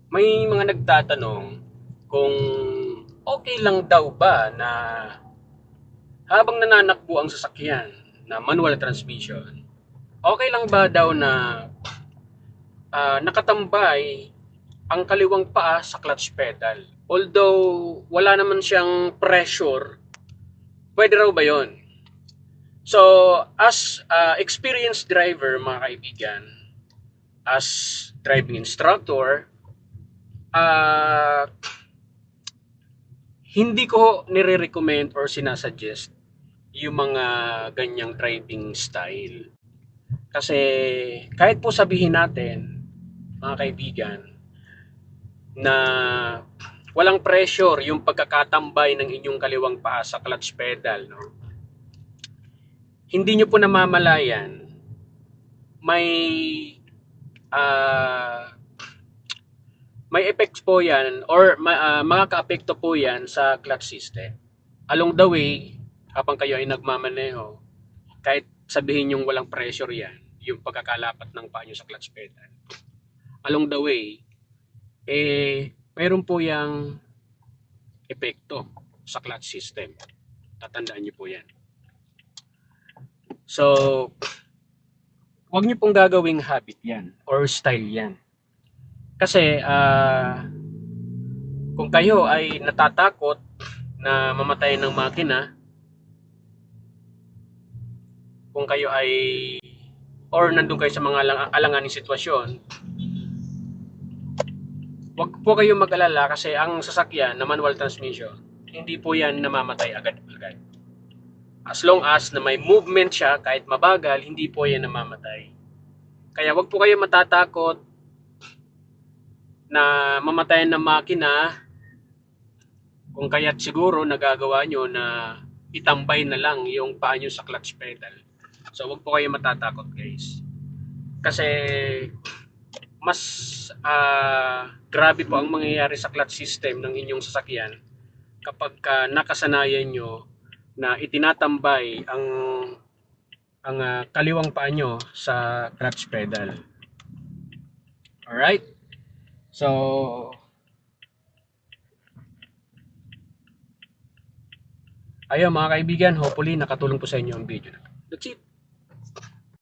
May mga nagtatanong kung okay lang daw ba na habang nananakbo ang sasakyan na manual transmission, okay lang ba daw na nakatambay ang kaliwang paa sa clutch pedal? Although wala naman siyang pressure, pwede raw ba yon? So, as experienced driver, mga kaibigan, as driving instructor, hindi ko nire-recommend or sinasuggest yung mga ganyang driving style. Kasi kahit po sabihin natin, mga kaibigan, na walang pressure yung pagkakatambay ng inyong kaliwang paa sa clutch pedal, no? Hindi nyo po namamalayan, may effects po yan or makaka-apekto po yan sa clutch system. Along the way, habang kayo ay nagmamaneho, kahit sabihin yung walang pressure yan, yung pagkakalapat ng paa nyo sa clutch pedal, along the way, mayroon po yung epekto sa clutch system. Tatandaan nyo po yan. So, huwag nyo pong gagawing habit yan or style yan. Kasi, kung kayo ay natatakot na mamatay ng makina, kung kayo ay or nandun kayo sa mga alanganing sitwasyon, wag po kayo mag-alala kasi ang sasakyan na manual transmission, hindi po yan namamatay agad-agad. As long as na may movement siya, kahit mabagal, hindi po yan namamatay. Kaya wag po kayo matatakot na mamatayan ng makina, kung kaya't siguro nagagawa nyo na itambay na lang yung paa nyo sa clutch pedal. So wag po kayo matatakot, guys. Kasi mas grabe po ang mangyayari sa clutch system ng inyong sasakyan kapag nakasanayan nyo na itinatambay ang kaliwang paa nyo sa clutch pedal. Alright? So, ayun mga kaibigan, hopefully nakatulong po sa inyo ang video. That's it.